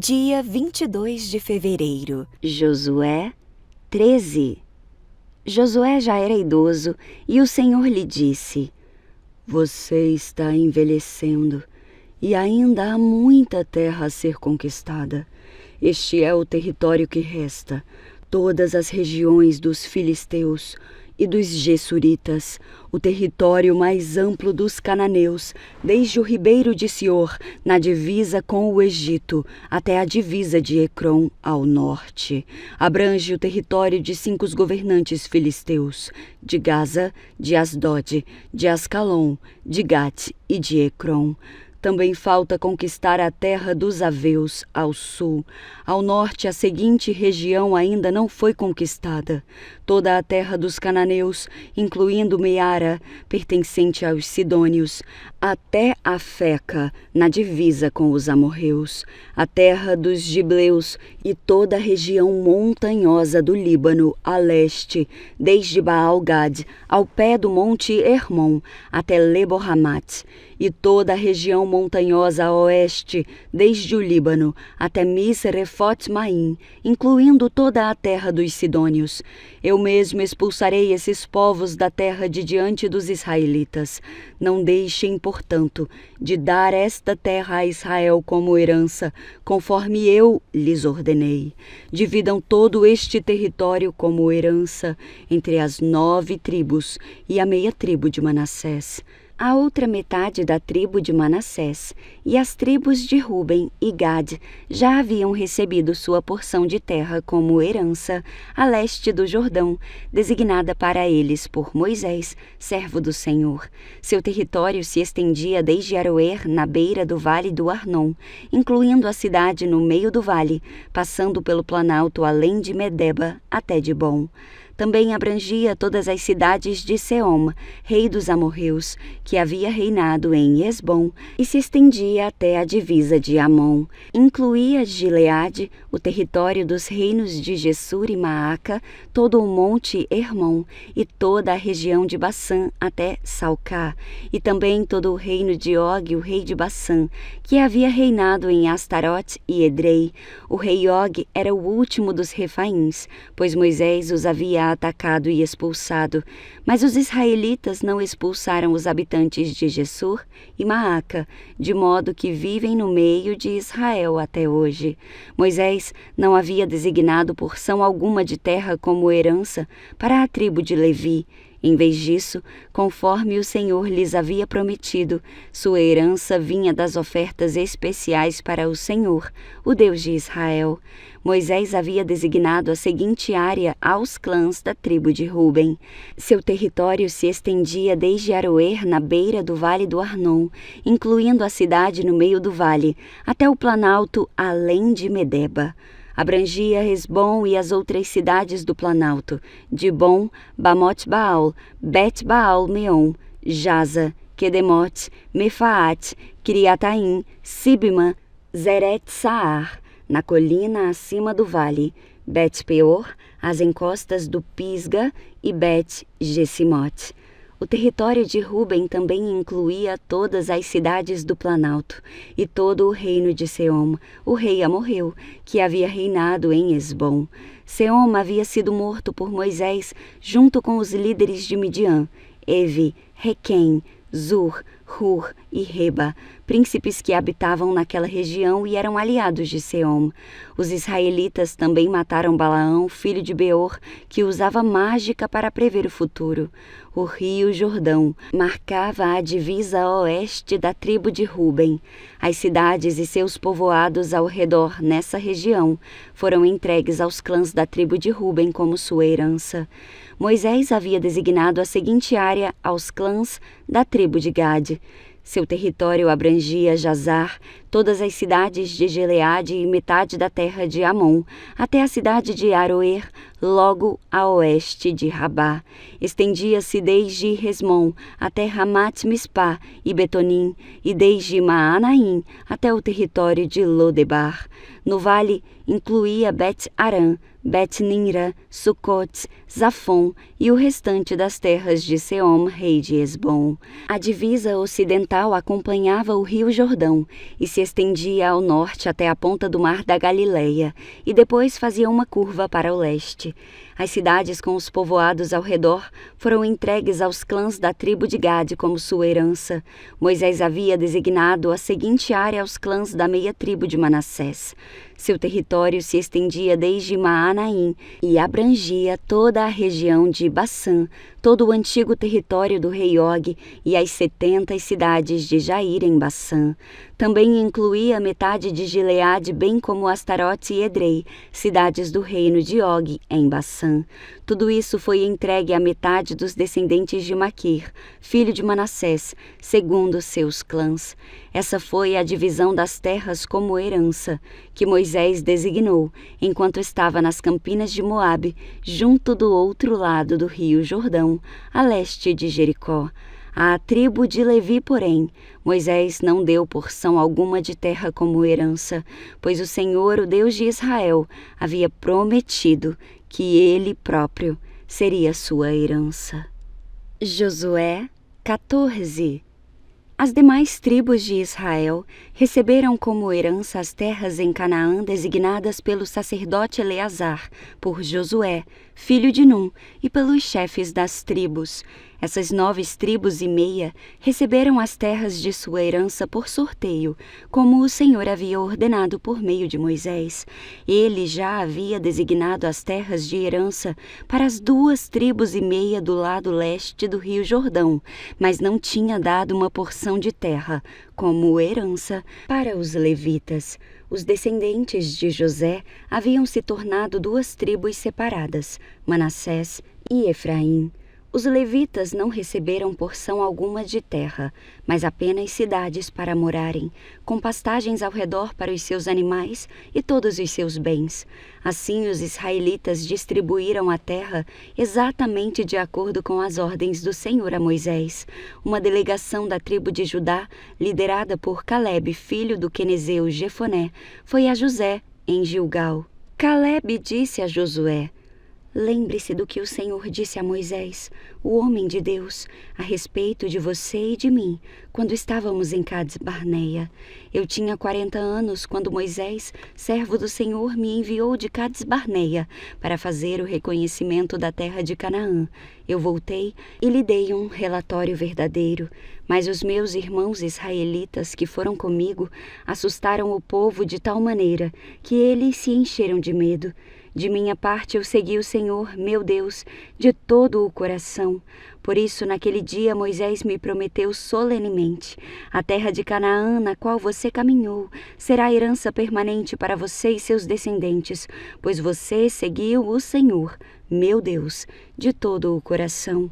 Dia 22 de fevereiro. Josué 13. Josué já era idoso e o Senhor lhe disse: Você está envelhecendo e ainda há muita terra a ser conquistada. Este é o território que resta, todas as regiões dos filisteus e dos Gessuritas, o território mais amplo dos cananeus, desde o ribeiro de Sior, na divisa com o Egito, até a divisa de Ecrom, ao norte. Abrange o território de 5 governantes filisteus, de Gaza, de Asdod, de Ascalon, de Gate e de Ecrom. Também falta conquistar a terra dos Aveus, ao sul. Ao norte, a seguinte região ainda não foi conquistada: toda a terra dos cananeus, incluindo Meara, pertencente aos sidônios, até a Feca, na divisa com os amorreus, a terra dos gibleus e toda a região montanhosa do Líbano, a leste, desde Baal-Gad, ao pé do monte Hermon, até Lebo-Hamat, e toda a região montanhosa a oeste, desde o Líbano até Misrefot-Maim, incluindo toda a terra dos sidônios. Eu mesmo expulsarei esses povos da terra de diante dos israelitas. Não deixem, portanto, de dar esta terra a Israel como herança, conforme eu lhes ordenei. Dividam todo este território como herança entre as 9 tribos e a meia tribo de Manassés. A outra metade da tribo de Manassés e as tribos de Ruben e Gad já haviam recebido sua porção de terra como herança a leste do Jordão, designada para eles por Moisés, servo do Senhor. Seu território se estendia desde Aroer, na beira do vale do Arnon, incluindo a cidade no meio do vale, passando pelo planalto além de Medeba até Dibom. Também abrangia todas as cidades de Seom, rei dos amorreus, que havia reinado em Hesbom, e se estendia até a divisa de Amon. Incluía Gileade, o território dos reinos de Gessur e Maaca, todo o monte Hermon, e toda a região de Bassã até Salcá, e também todo o reino de Og, o rei de Bassã, que havia reinado em Astarote e Edrei. O rei Og era o último dos Refaíns, pois Moisés os havia atacado e expulsado, mas os israelitas não expulsaram os habitantes de Gessur e Maaca, de modo que vivem no meio de Israel até hoje. Moisés não havia designado porção alguma de terra como herança para a tribo de Levi. Em vez disso, conforme o Senhor lhes havia prometido, sua herança vinha das ofertas especiais para o Senhor, o Deus de Israel. Moisés havia designado a seguinte área aos clãs da tribo de Ruben. Seu território se estendia desde Aroer, na beira do vale do Arnon, incluindo a cidade no meio do vale, até o planalto além de Medeba. Abrangia Hesbom e as outras cidades do planalto, Dibom, Bamot-Baal, Bet-Baal-Meon, Jaza, Quedemote, Mefaate, Criataim, Sibma, Zeret-Saar, na colina acima do vale, Bet-Peor, as encostas do Pisga e Bet-Gesimote. O território de Ruben também incluía todas as cidades do Planalto e todo o reino de Seom, o rei amorreu, que havia reinado em Hesbom. Seom havia sido morto por Moisés junto com os líderes de Midian, Evi, Requem, Zur, Hur e Reba, príncipes que habitavam naquela região e eram aliados de Seom. Os israelitas também mataram Balaão, filho de Beor, que usava mágica para prever o futuro. O rio Jordão marcava a divisa oeste da tribo de Ruben. As cidades e seus povoados ao redor nessa região foram entregues aos clãs da tribo de Ruben como sua herança. Moisés havia designado a seguinte área aos clãs da tribo de Gad. Seu território abrangia Jazar, todas as cidades de Gileade e metade da terra de Amon, até a cidade de Aroer, logo a oeste de Rabá. Estendia-se desde Resmon até Ramat-Mispá e Betonim, e desde Maanaim até o território de Lodebar. No vale incluía Bet-Aram, Bet-Nimra, Sucot, Zafon e o restante das terras de Seom, rei de Hesbom. A divisa ocidental acompanhava o rio Jordão e se se estendia ao norte até a ponta do mar da Galileia e depois fazia uma curva para o leste. As cidades com os povoados ao redor foram entregues aos clãs da tribo de Gade como sua herança. Moisés havia designado a seguinte área aos clãs da meia tribo de Manassés. Seu território se estendia desde Maanaim e abrangia toda a região de Bassã, todo o antigo território do rei Og e as 70 cidades de Jair em Bassã. Também incluía metade de Gileade, bem como Astarote e Edrei, cidades do reino de Og em Bassã. Tudo isso foi entregue à metade dos descendentes de Maquir, filho de Manassés, segundo seus clãs. Essa foi a divisão das terras como herança, que Moisés designou, enquanto estava nas campinas de Moabe, junto do outro lado do rio Jordão, a leste de Jericó. À tribo de Levi, porém, Moisés não deu porção alguma de terra como herança, pois o Senhor, o Deus de Israel, havia prometido que ele próprio seria sua herança. Josué 14. As demais tribos de Israel receberam como herança as terras em Canaã designadas pelo sacerdote Eleazar, por Josué, filho de Num, e pelos chefes das tribos. Essas 9 tribos e meia receberam as terras de sua herança por sorteio, como o Senhor havia ordenado por meio de Moisés. Ele já havia designado as terras de herança para as 2 tribos e meia do lado leste do rio Jordão, mas não tinha dado uma porção de terra como herança para os levitas. Os descendentes de José haviam se tornado 2 tribos separadas, Manassés e Efraim. Os levitas não receberam porção alguma de terra, mas apenas cidades para morarem, com pastagens ao redor para os seus animais e todos os seus bens. Assim, os israelitas distribuíram a terra exatamente de acordo com as ordens do Senhor a Moisés. Uma delegação da tribo de Judá, liderada por Calebe, filho do quenezeu Jefoné, foi a José, em Gilgal. Calebe disse a Josué: "Lembre-se do que o Senhor disse a Moisés, o homem de Deus, a respeito de você e de mim, quando estávamos em Cades-Barneia. Eu tinha 40 anos quando Moisés, servo do Senhor, me enviou de Cades-Barneia para fazer o reconhecimento da terra de Canaã. Eu voltei e lhe dei um relatório verdadeiro, mas os meus irmãos israelitas que foram comigo assustaram o povo de tal maneira que eles se encheram de medo. De minha parte eu segui o Senhor, meu Deus, de todo o coração. Por isso, naquele dia, Moisés me prometeu solenemente: a terra de Canaã, na qual você caminhou, será herança permanente para você e seus descendentes, pois você seguiu o Senhor, meu Deus, de todo o coração.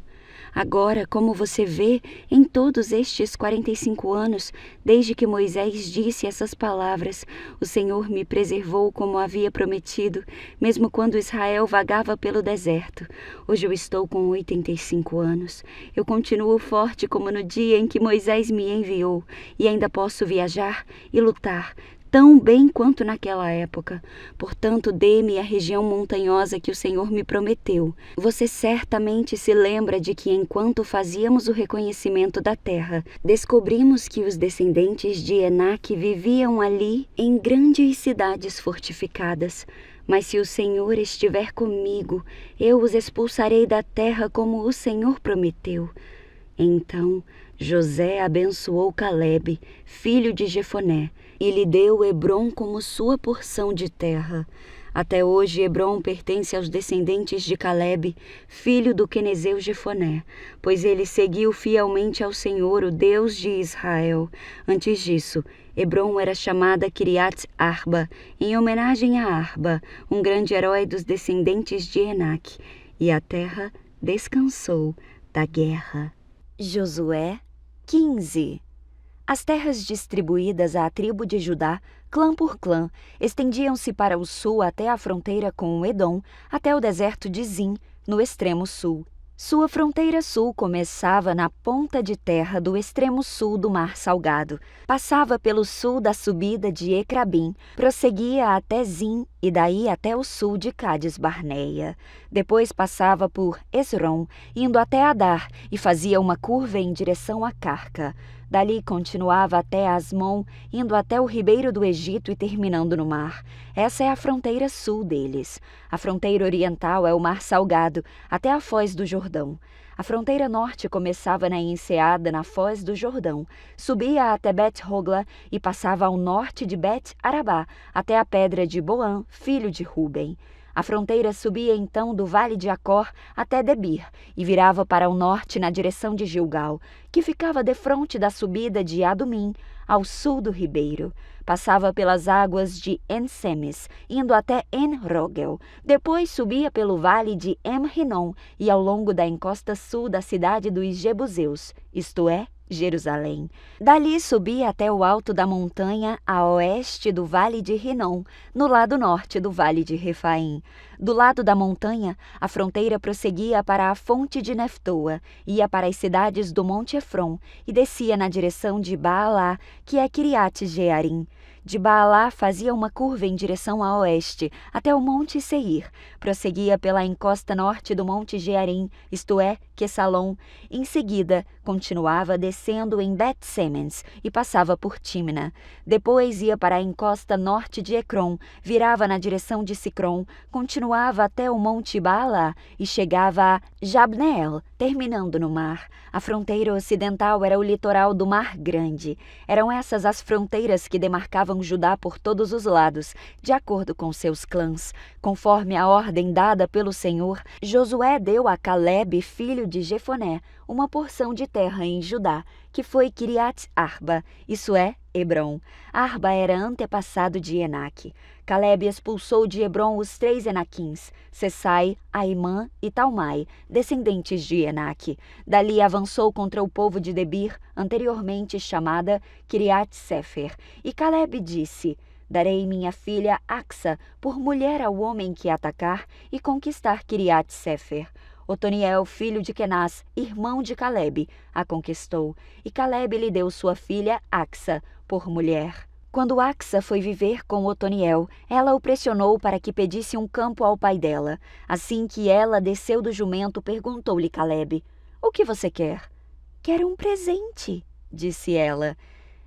Agora, como você vê, em todos estes 45 anos, desde que Moisés disse essas palavras, o Senhor me preservou como havia prometido, mesmo quando Israel vagava pelo deserto. Hoje eu estou com 85 anos. Eu continuo forte como no dia em que Moisés me enviou, e ainda posso viajar e lutar tão bem quanto naquela época. Portanto, dê-me a região montanhosa que o Senhor me prometeu. Você certamente se lembra de que, enquanto fazíamos o reconhecimento da terra, descobrimos que os descendentes de Enaque viviam ali em grandes cidades fortificadas. Mas se o Senhor estiver comigo, eu os expulsarei da terra como o Senhor prometeu." Então José abençoou Calebe, filho de Jefoné, e lhe deu Hebrom como sua porção de terra. Até hoje Hebrom pertence aos descendentes de Calebe, filho do quenezeu Jefoné, pois ele seguiu fielmente ao Senhor, o Deus de Israel. Antes disso, Hebrom era chamada Kiriat Arba, em homenagem a Arba, um grande herói dos descendentes de Enaque, e a terra descansou da guerra. Josué 15. As terras distribuídas à tribo de Judá, clã por clã, estendiam-se para o sul até a fronteira com o Edom, até o deserto de Zim, no extremo sul. Sua fronteira sul começava na ponta de terra do extremo sul do Mar Salgado, passava pelo sul da subida de Ecrabim, prosseguia até Zim e daí até o sul de Cades-Barneia. Depois passava por Esrom, indo até Adar e fazia uma curva em direção a Carca. Dali continuava até Asmon, indo até o ribeiro do Egito e terminando no mar. Essa é a fronteira sul deles. A fronteira oriental é o Mar Salgado, até a Foz do Jordão. A fronteira norte começava na enseada na Foz do Jordão, subia até Bet-Hogla e passava ao norte de Bet-Arabá, até a pedra de Boã, filho de Ruben. A fronteira subia então do vale de Acor até Debir e virava para o norte na direção de Gilgal, que ficava defronte da subida de Adumim, ao sul do ribeiro. Passava pelas águas de En-Semes, indo até En-Rogel. Depois subia pelo vale de Em-Rinom e ao longo da encosta sul da cidade dos Jebuseus, isto é, Jerusalém. Dali subia até o alto da montanha a oeste do vale de Rinom, no lado norte do vale de Refaim. Do lado da montanha, a fronteira prosseguia para a fonte de Neftoa, ia para as cidades do Monte Efron e descia na direção de Baalá, que é Kiriat-Jearim. De Baalá fazia uma curva em direção a oeste, até o Monte Seir. Prosseguia pela encosta norte do Monte Jearim, isto é, Quessalom. Em seguida, continuava descendo em Bet-Semens e passava por Tímna. Depois ia para a encosta norte de Ecrom, virava na direção de Sicrom, continuava até o Monte Baalá e chegava a Jabneel, terminando no mar. A fronteira ocidental era o litoral do Mar Grande. Eram essas as fronteiras que demarcavam Judá por todos os lados, de acordo com seus clãs. Conforme a ordem dada pelo Senhor, Josué deu a Calebe, filho de Jefoné, uma porção de terra em Judá, que foi Kiriat-Arba, isso é, Hebrom. Arba era antepassado de Enaque. Calebe expulsou de Hebrom os 3 Enaquins, Sessai, Aimã e Talmai, descendentes de Enaque. Dali avançou contra o povo de Debir, anteriormente chamada Kiriat-Sefer. E Calebe disse: darei minha filha Axa por mulher ao homem que atacar e conquistar Kiriat-Sefer. Otoniel, filho de Kenaz, irmão de Calebe, a conquistou, e Calebe lhe deu sua filha Axa por mulher. Quando Axa foi viver com Otoniel, ela o pressionou para que pedisse um campo ao pai dela. Assim que ela desceu do jumento, perguntou-lhe Calebe: o que você quer? Quero um presente, disse ela.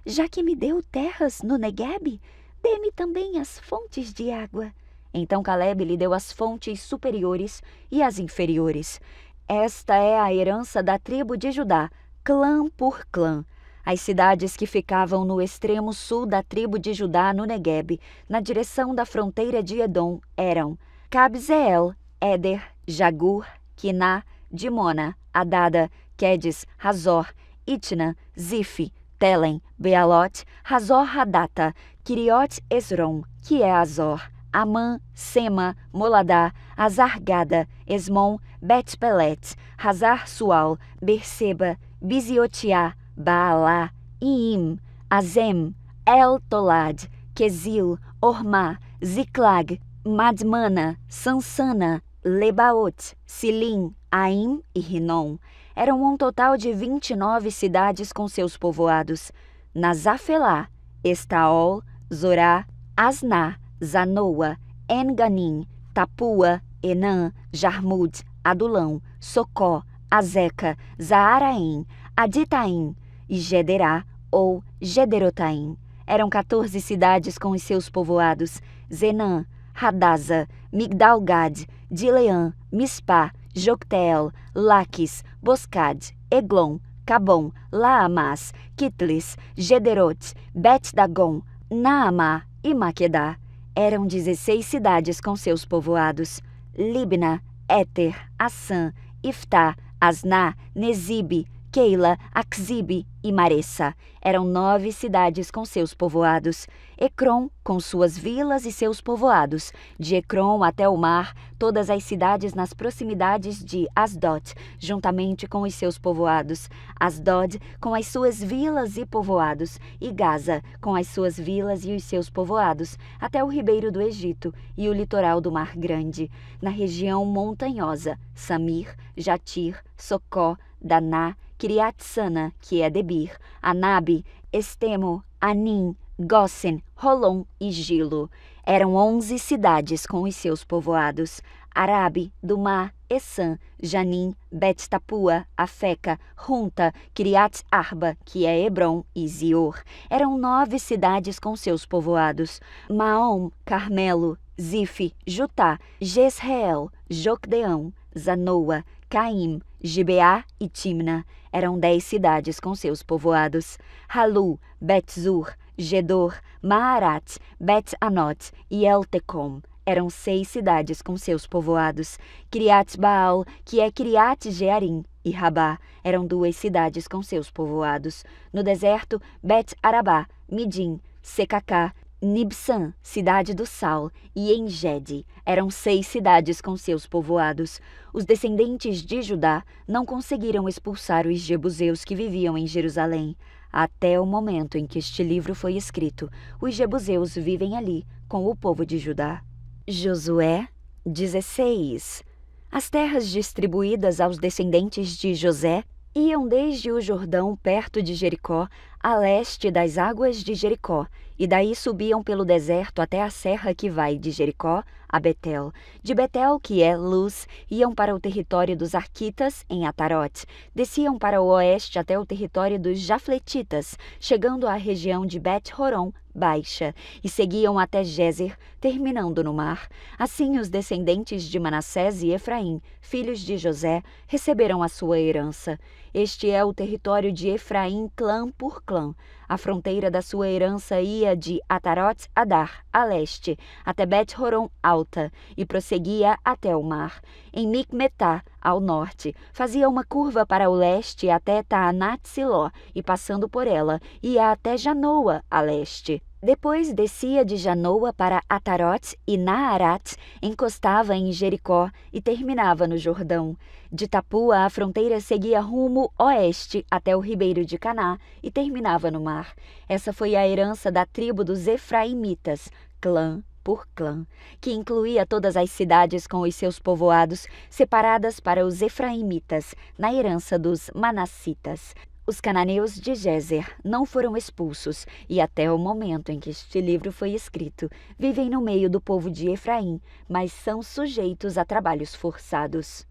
Já que me deu terras no Neguebe, dê-me também as fontes de água. Então Calebe lhe deu as fontes superiores e as inferiores. Esta é a herança da tribo de Judá, clã por clã. As cidades que ficavam no extremo sul da tribo de Judá no Neguebe, na direção da fronteira de Edom, eram Cabzeel, Éder, Jagur, Quiná, Dimona, Adada, Quedes, Razor, Itna, Zif, Telem, Bealote, Razor Hadata, Kiriot Esrom, que é Azor, Amã, Sema, Moladá, Azargada, Esmon, Bet-Pelet, Hazar Sual, Berseba, Biziotiá, Baalá, Iim, Azem, El-Tolad, Quesil, Ormá, Ziklag, Madmana, Sansana, Lebaot, Silim, Aim e Rinom. Eram um total de 29 cidades com seus povoados. Nazafelá, Estaol, Zorá, Asná, Zanoa, En-Ganim, Tapua, Enã, Jarmud, Adulão, Socó, Azeca, Zaaraim, Aditaim e Gederá ou Gederotaim. Eram 14 cidades com os seus povoados: Zenã, Hadasa, Migdal-Gad, Dileã, Mispá, Jocteel, Laquis, Boscad, Eglon, Cabom, Laamás, Kitlis, Gederot, Bet-Dagon, Naamá e Maquedá. Eram 16 cidades com seus povoados: Libna, Éter, Assã, Iftá, Asná, Nezibe, Keila, Axibe e Maressa. Eram 9 cidades com seus povoados. Ecrom, com suas vilas e seus povoados. De Ecrom até o mar, todas as cidades nas proximidades de Asdod, juntamente com os seus povoados. Asdod, com as suas vilas e povoados. E Gaza, com as suas vilas e os seus povoados, até o ribeiro do Egito e o litoral do Mar Grande. Na região montanhosa, Samir, Jatir, Socó, Daná, Kiriat-Sana, que é Debir, Anabe, Estemo, Anim, Gósen, Rolom e Gilo. Eram 11 cidades com os seus povoados: Arabe, Dumá, Essã, Janim, Bet-Tapua, Afeca, Runta, Kiriat Arba, que é Hebrom, e Zior. Eram 9 cidades com seus povoados: Maom, Carmelo, Zife, Jutá, Jezreel, Jocdeão, Zanoa, Caim, Gibeá e Timna. Eram 10 cidades com seus povoados: Halu, Bet-Zur, Gedor, Maarat, Bet-Anot e Eltecom. Eram 6 cidades com seus povoados: Criat Baal, que é Criat Jearim, e Rabá. Eram 2 cidades com seus povoados. No deserto, Bet-Arabá, Midim, Secacá, Nibsã, cidade do sal, e Engede. Eram 6 cidades com seus povoados. Os descendentes de Judá não conseguiram expulsar os jebuseus que viviam em Jerusalém. Até o momento em que este livro foi escrito, os jebuseus vivem ali com o povo de Judá. Josué 16. As terras distribuídas aos descendentes de José iam desde o Jordão perto de Jericó, a leste das águas de Jericó, e daí subiam pelo deserto até a serra que vai de Jericó a Betel. De Betel, que é Luz, iam para o território dos Arquitas, em Atarote. Desciam para o oeste até o território dos Jafletitas, chegando à região de Bet-Horon Baixa, e seguiam até Gézer, terminando no mar. Assim, os descendentes de Manassés e Efraim, filhos de José, receberam a sua herança. Este é o território de Efraim, clã por clã. A fronteira da sua herança ia de Atarot Adar, a leste, até Bet-Horon Alta, e prosseguia até o mar. Em Micmetá, ao norte, fazia uma curva para o leste até Taanat-Siló, e passando por ela, ia até Janoa, a leste. Depois descia de Janoa para Atarot e Naarat, encostava em Jericó e terminava no Jordão. De Tapua, a fronteira seguia rumo oeste até o ribeiro de Caná e terminava no mar. Essa foi a herança da tribo dos Efraimitas, clã por clã, que incluía todas as cidades com os seus povoados, separadas para os Efraimitas, na herança dos Manassitas. Os cananeus de Gézer não foram expulsos e até o momento em que este livro foi escrito, vivem no meio do povo de Efraim, mas são sujeitos a trabalhos forçados.